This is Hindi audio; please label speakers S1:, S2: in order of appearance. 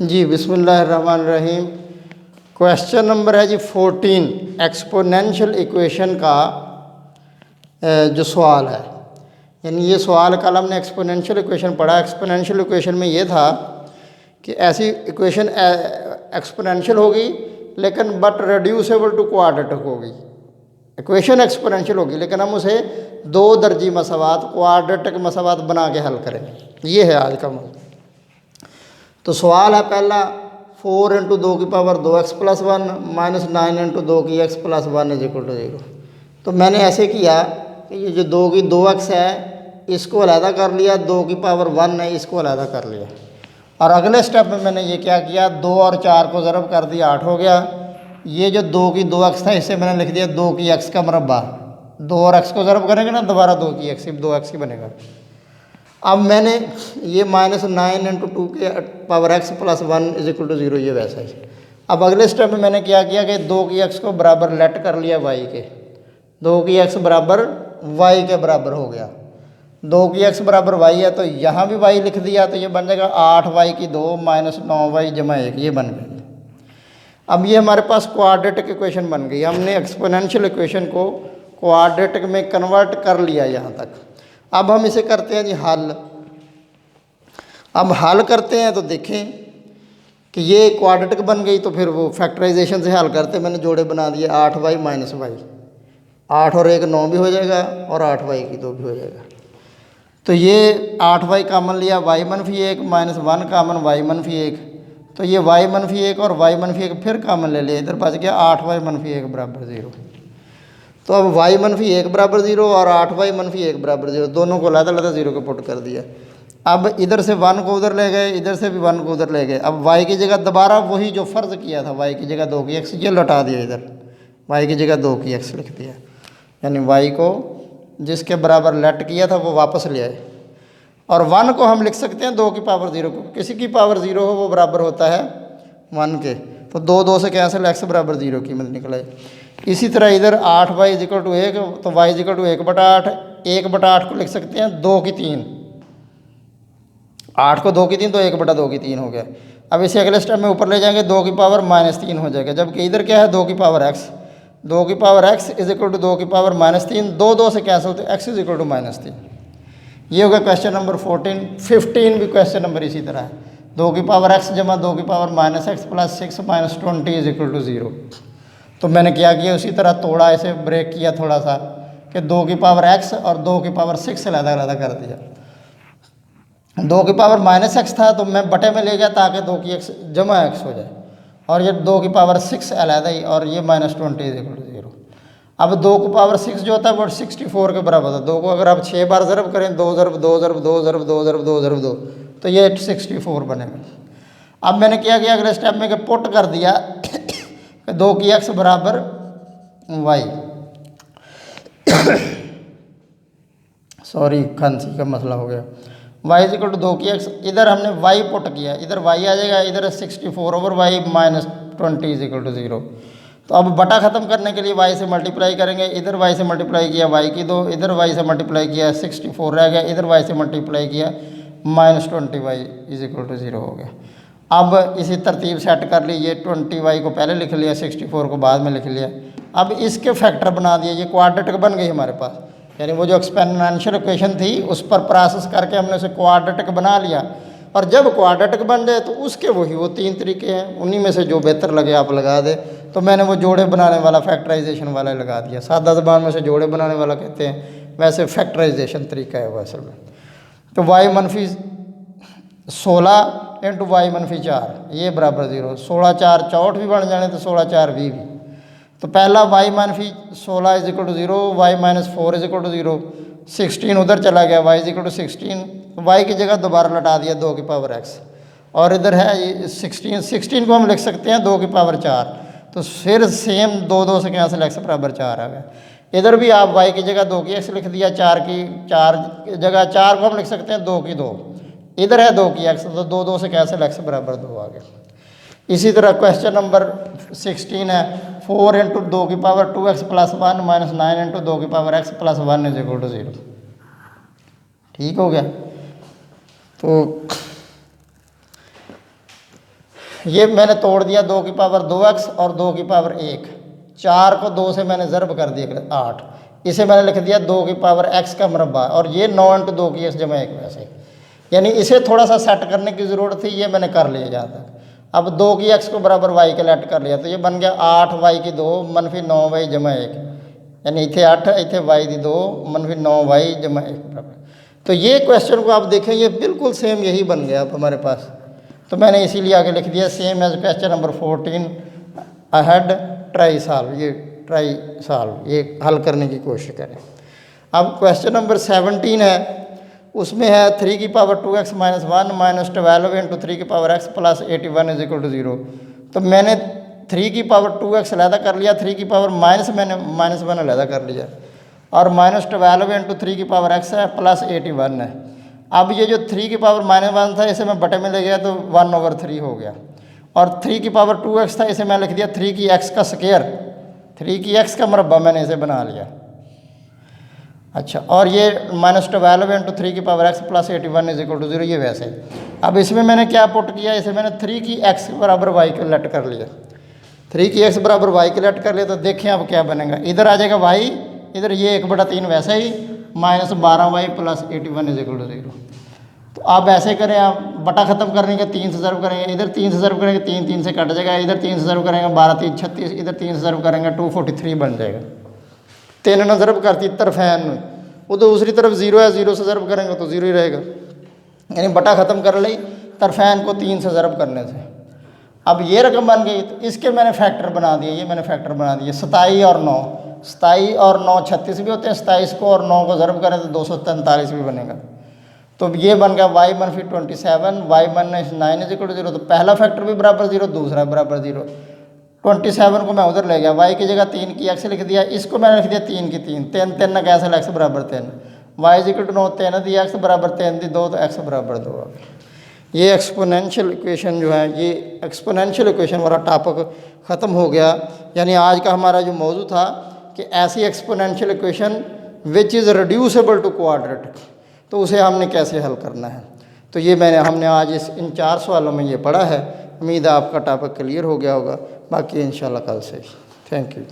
S1: जी बिस्मिल्लाहिर्रहमानिर्रहीम। क्वेश्चन नंबर है जी 14, एक्सपोनेंशियल इक्वेशन का जो सवाल है, यानी ये सवाल कल हमने एक्सपोनेंशियल इक्वेशन पढ़ा। एक्सपोनेंशियल इक्वेशन में ये था कि ऐसी इक्वेशन एक्सपोनेंशियल होगी लेकिन बट रिड्यूसेबल टू क्वाड्रेटिक होगी। इक्वेशन एक्सपोनेंशियल होगी लेकिन हम उसे दो दर्जी मसावात क्वाड्रेटिक मसावात बना के हल करेंगे। ये है आज का मौजूद। तो सवाल है पहला, 4 इंटू 2 की power 2x plus 1 minus 9 into 2 की x plus 1 is equal to 0। तो मैंने ऐसे किया कि ये जो 2 की 2x है इसको अलहदा कर लिया, 2 की पावर 1 है इसको अलहदा कर लिया। और अगले स्टेप में मैंने ये क्या किया, 2 और 4 को ज़रब कर दिया, 8 हो गया। ये जो 2 की 2x था इसे मैंने लिख दिया 2 की x का मरबा। 2 और x को ज़रब करेंगे ना दोबारा 2 की x, सिर्फ 2x ही बनेगा। अब मैंने ये माइनस 9 इंटू 2 के power x plus 1 is equal to 0, ये वैसा ही। अब अगले स्टेप में मैंने क्या किया कि 2 की x को बराबर लेट कर लिया y के। 2 की x बराबर y के बराबर हो गया। 2 की x बराबर y है तो यहाँ भी y लिख दिया, तो ये बन जाएगा 8y की 2 माइनस 9y जमा 1, ये बन गई। अब ये हमारे पास क्वाड्रेटिक इक्वेशन बन गई। हमने एक्सपोनेंशियल इक्वेशन को क्वाड्रेटिक में कन्वर्ट कर लिया यहाँ तक। अब हम इसे करते हैं जी हल। अब हल करते हैं तो देखें कि ये क्वाड्रेटिक बन गई, तो फिर वो फैक्टराइजेशन से हल करते मैंने जोड़े बना दिए, 8y माइनस y, 8 और 1 9 भी हो जाएगा और 8y की 2 भी हो जाएगा। तो ये 8y कामन लिया, y मनफी 1 माइनस 1 कामन y मनफी 1, तो ये y मनफी 1 और y मनफी 1 फिर कामन ले लिया, इधर बच गया 8y मनफी 1 बराबर 0। तो अब y मनफी 1 बराबर 0 और 8y मनफी 1 बराबर 0, दोनों को अलग अलग 0 को पुट कर दिया। अब इधर से 1 को उधर ले गए, इधर से भी 1 को उधर ले गए। अब y की जगह दोबारा वही जो फ़र्ज़ किया था, y की जगह 2 की x, ये लौटा दिया इधर, y की जगह 2 की x लिख दिया। यानी y को जिसके बराबर लेट किया था वो वापस ले आए। और 1 को हम लिख सकते हैं 2 की पावर 0 को, किसी की पावर 0 हो वो बराबर होता है 1 के। तो 2 से कैंसिल, x बराबर 0 कीमत निकल आई। इसी तरह इधर 8y इज इक्वल टू 1, तो y इज इक्वल टू 1/8, 1/8 को लिख सकते हैं 2 की 3, 8 को 2 की 3 तो 1/2 की 3 हो गया। अब इसे अगले स्टेप में ऊपर ले जाएंगे, 2 की पावर -3 हो जाएगा, जबकि इधर क्या है 2 की पावर x, 2 की power x is equal to 2 की पावर -3, 2 से कैंसिल तो x इज इक्वल टू -3। ये हो गया क्वेश्चन नंबर 14। 15 भी क्वेश्चन नंबर इसी तरह है, 2 की पावर x जमा 2 की power -x plus 6 minus 20 is equal to 0। तो मैंने क्या किया, उसी तरह तोड़ा, इसे ब्रेक किया थोड़ा सा कि 2 की पावर x और 2 की पावर 6 से अलग कर दिया। 2 की पावर -x था तो मैं बटे में ले गया ताकि 2 की x जमा x हो जाए, और ये 2 की पावर 6 अलहदा ही, और ये -20 इज इक्वल टू 0। अब 2 की पावर 6 जो होता है वो 64 के बराबर होता है। 2 को अगर आप 6 बार ज़रब करें, 2 ज़रब 2 ज़रब 2 ज़रब 2 ज़रब 2 ज़रब 2, तो ये 64 बनेगा। अब मैंने क्या किया अगले स्टेप में कि पुट कर दिया 2 की x बराबर y, सॉरी खांसी का मसला हो गया, y इज इक्वल टू 2 की x, इधर हमने y पुट किया, इधर y आ जाएगा, इधर 64 over y minus 20 is equal to 0। तो अब बटा ख़त्म करने के लिए y से मल्टीप्लाई करेंगे, इधर y से मल्टीप्लाई किया y की 2, इधर y से मल्टीप्लाई किया 64 रह गया, इधर y से मल्टीप्लाई किया -20y इज इक्वल टू 0 हो गया। अब इसी तरतीब सेट कर ली, ये 20y को पहले लिख लिया, 64 को बाद में लिख लिया। अब इसके फैक्टर बना दिए, ये क्वाड्रेटिक बन गई हमारे पास। यानी वो जो एक्सपोनेंशियल इक्वेशन थी उस पर प्रोसेस करके हमने उसे क्वाड्रेटिक बना लिया। और जब क्वाड्रेटिक बन जाए तो उसके वही वो 3 तरीके हैं, उन्हीं में से जो बेहतर लगे आप लगा दे। तो मैंने वो जोड़े बनाने वाला फैक्टराइजेशन वाला लगा दिया। सादा ज़बान में से जोड़े बनाने वाला कहते हैं, वैसे फैक्टराइजेशन तरीका है वो असल में। तो y मनफी 16 इंटू y मनफी 4 ये बराबर 0, 16 4 64 भी बन जाने तो 16 4 20 भी। तो पहला y मनफी 16 is equal to 0, y minus 4 is equal to 0, 16 उधर चला गया, y is equal to 16, y की जगह दोबारा लटा दिया 2 की पावर x, और इधर है ये 16 को हम लिख सकते हैं 2 की पावर 4, तो फिर सेम 2 से कैंसिल x बराबर 4 आ गया। इधर भी आप y की जगह 2 की x लिख दिया, 4 की जगह 4 को हम लिख सकते हैं 2 की 2, इधर है 2 की x, तो 2 से कैंसिल x बराबर 2 आ गया। इसी तरह क्वेश्चन नंबर 16 है, 4 इंटू 2 की power 2x plus 1 minus 9 into 2 की power x plus 1 is equal to 0। ठीक हो गया। तो ये मैंने तोड़ दिया 2 की पावर 2x और 2 की पावर 1, 4 को 2 से मैंने ज़र्ब कर दिया 8, इसे मैंने लिख दिया 2 की पावर x का मुरब्बा, और ये 9 × 2 की x जमा 1 वैसे, यानी इसे थोड़ा सा सेट करने की ज़रूरत थी, ये मैंने कर लिया जहाँ तक। अब 2 की x को बराबर y के लेट कर लिया, तो ये बन गया 8y की 2 मनफी 9y जमा 1, यानी इतने 8 इतने y की 2 मनफी 9y जमा 1 बराबर। तो ये क्वेश्चन को आप देखें, ये बिल्कुल सेम यही बन गया अब हमारे पास। तो मैंने इसीलिए आगे लिख दिया same as question number 14 ahead try solve, ये ट्राई सॉल्व, ये हल करने की कोशिश करें। अब क्वेश्चन नंबर 17 है, उसमें है 3 की power 2x minus 1 minus 12 into 3 की power x plus 81 is equal to 0। तो मैंने 3 की पावर 2x अलहदा कर लिया, 3 की पावर मैंने माइनस 1 अलहदा कर लिया, और माइनस 12 इंटू 3 की पावर x है प्लस 81 है। अब ये जो 3 की पावर -1 था, इसे मैं बटे में ले गया तो 1/3 हो गया, और 3 की पावर 2x था, इसे मैं लिख दिया 3 की x का स्क्वायर, 3 की x का मुरब्बा मैंने इसे बना लिया। अच्छा, और ये -12 इंटू 3 की power x plus 81 is equal to 0, ये वैसे। अब इसमें मैंने क्या पुट किया, इसे मैंने 3 की x बराबर y को लेट कर लिया, 3 की x बराबर y को लेट कर लिया। तो देखें अब क्या बनेगा, इधर आ जाएगा y, इधर ये 1/3 वैसे ही, -12y plus 81 is equal to 0। तो आप ऐसे करें, आप बटा ख़त्म करने के 3 से ज़र्ब करेंगे, इधर 3 से ज़र्ब करेंगे 3 3 से कट जाएगा, इधर 3 से ज़र्ब करेंगे 12 3 36, इधर 3 से ज़र्ब करेंगे 243 बन जाएगा। 3 ने ज़र्ब करती तरफैन में, वो तो दूसरी तरफ 0 है, 0 से ज़र्ब करेंगे तो 0 ही रहेगा, यानी बटा ख़त्म कर ली तरफैन को 3 से ज़र्ब करने से। अब ये रकम बन गई, तो इसके मैंने फैक्टर बना दिए, ये मैंने फैक्टर बना दिए 27 और 9, 27 और 9 36 भी होते हैं, 27 को और 9 को ज़र्ब करें तो 243 भी बनेगा। तो ये बन गया y मनफी 27 y minus 9 is equal to 0। तो पहला फैक्टर भी बराबर 0, दूसरा बराबर 0। 27 को मैं उधर ले गया, y की जगह 3 की x लिख दिया, इसको मैंने लिख दिया 3 की 3, 3 3 ना कैंसिल, x बराबर 3, y इज इक्वल टू 9, 3 दी x बराबर 3 दी 2, तो x बराबर 2 आ गया। ये एक्सपोनेंशियल इक्वेशन जो है, ये एक्सपोनेंशियल इक्वेशन वाला टॉपिक ख़त्म हो गया। यानी आज का हमारा जो मौजू था कि ऐसी exponential equation which is reducible to quadratic, तो उसे हमने कैसे हल करना है। तो ये हमने आज इन 4 सवालों में ये पढ़ा है। उम्मीद है आपका टॉपिक क्लियर हो गया होगा, बाकी इंशाल्लाह कल से। Thank you.